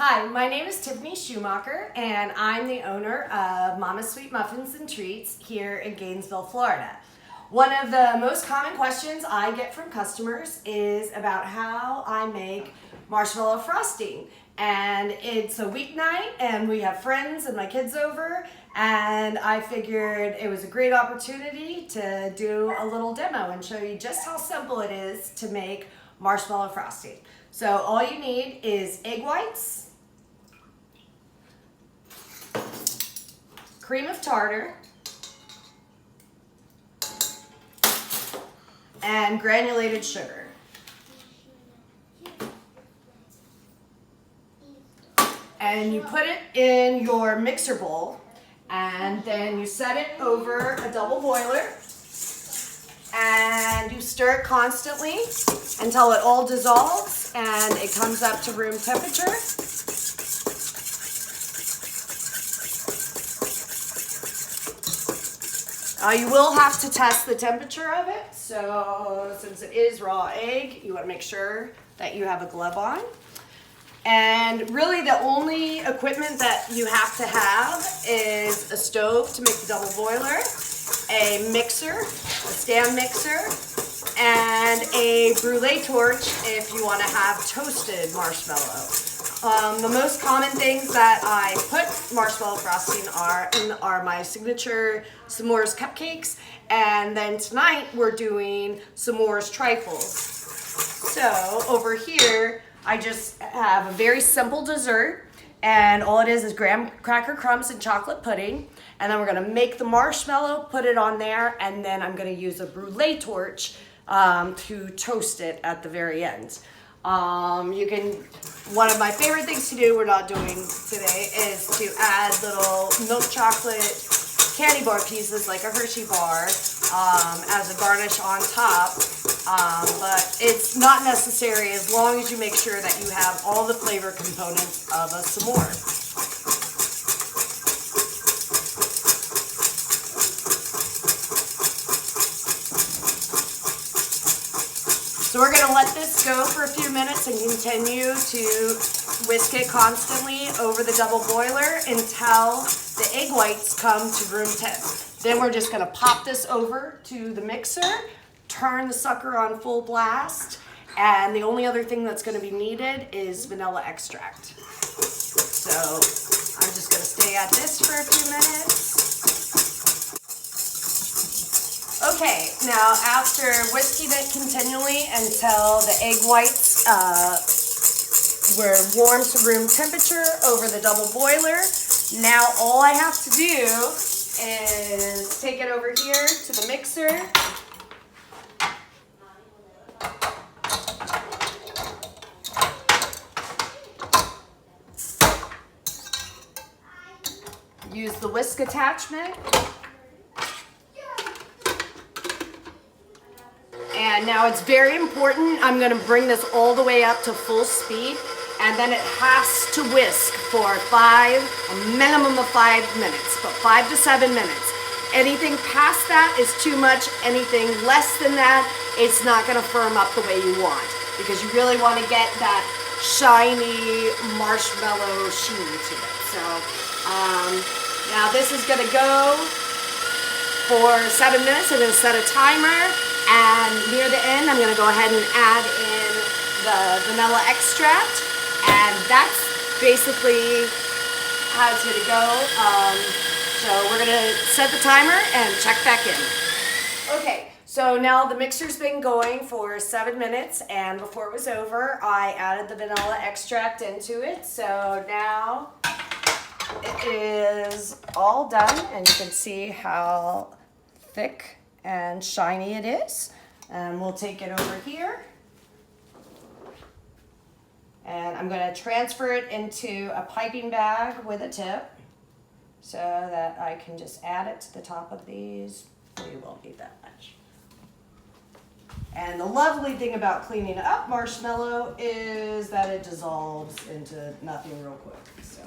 Hi, my name is Tiffany Schumacher, and I'm the owner of Mama's Sweet Muffins and Treats here in Gainesville, Florida. One of the most common questions I get from customers is about how I make marshmallow frosting. And it's a weeknight, and we have friends and my kids over, and I figured it was a great opportunity to do a little demo and show you just how simple it is to make marshmallow frosting. So all you need is egg whites, cream of tartar, and granulated sugar. And you put it in your mixer bowl, and then you set it over a double boiler, and you stir it constantly until it all dissolves and it comes up to room temperature. You will have to test the temperature of it, so since it is raw egg, you want to make sure that you have a glove on. And really the only equipment that you have to have is a stove to make the double boiler, a mixer, a stand mixer, and a brulee torch if you want to have toasted marshmallow. The most common things that I put marshmallow frosting are my signature s'mores cupcakes, and then tonight we're doing s'mores trifles. So over here I just have a very simple dessert, and all it is graham cracker crumbs and chocolate pudding, and then we're going to make the marshmallow, put it on there, and then I'm going to use a brulee torch to toast it at the very end. One of my favorite things to do, we're not doing today, is to add little milk chocolate candy bar pieces like a Hershey bar as a garnish on top, but it's not necessary as long as you make sure that you have all the flavor components of a s'more. So we're going to let this go for a few minutes and continue to whisk it constantly over the double boiler until the egg whites come to room temp. Then we're just going to pop this over to the mixer, turn the sucker on full blast, and the only other thing that's going to be needed is vanilla extract. So I'm just going to stay at this for a few minutes. Okay, now after whisking it continually until the egg whites were warm to room temperature over the double boiler, now all I have to do is take it over here to the mixer. Use the whisk attachment. And now it's very important, I'm going to bring this all the way up to full speed, and then it has to whisk for a minimum of 5 minutes, but 5 to 7 minutes. Anything past that is too much. Anything less than that, it's not going to firm up the way you want, because you really want to get that shiny marshmallow sheen to it. So now this is going to go for 7 minutes. I'm going to set a timer. And near the end, I'm going to go ahead and add in the vanilla extract. And that's basically how it's going to go. So we're going to set the timer and check back in. Okay, so now the mixer's been going for 7 minutes. And before it was over, I added the vanilla extract into it. So now it is all done. And you can see how thick and shiny it is. And we'll take it over here, and I'm going to transfer it into a piping bag with a tip so that I can just add it to the top of these. We won't need that much. And the lovely thing about cleaning up marshmallow is that it dissolves into nothing real quick. So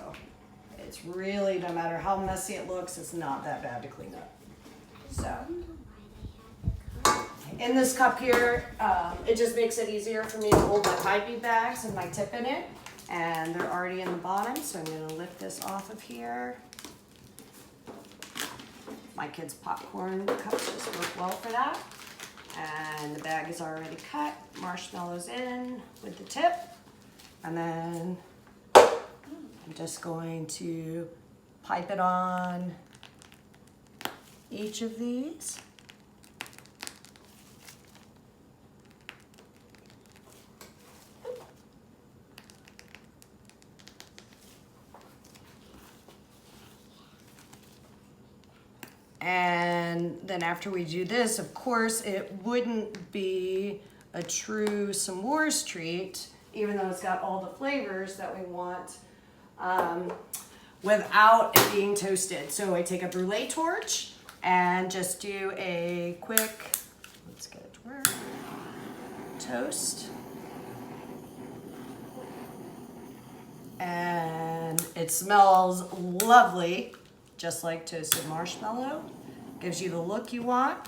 it's really, no matter how messy it looks, it's not that bad to clean up. So in this cup here, it just makes it easier for me to hold my piping bags and my tip in it. and they're already in the bottom, so I'm gonna lift this off of here. My kids' popcorn cups just work well for that. And the bag is already cut. Marshmallows in with the tip. And then I'm just going to pipe it on each of these. And then after we do this, of course, it wouldn't be a true s'mores treat, even though it's got all the flavors that we want, without it being toasted. So I take a brulee torch and just do a quick, let's get it to work, toast. And it smells lovely, just like toasted marshmallow. Gives you the look you want.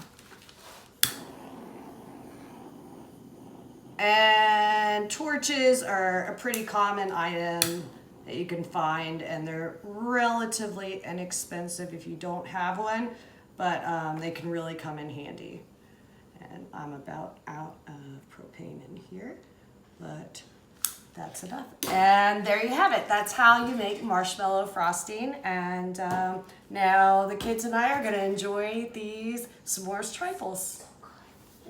And torches are a pretty common item that you can find, and they're relatively inexpensive if you don't have one, but they can really come in handy. And I'm about out of propane in here, but that's enough. And there you have it. That's how you make marshmallow frosting. And now the kids and I are going to enjoy these s'mores trifles.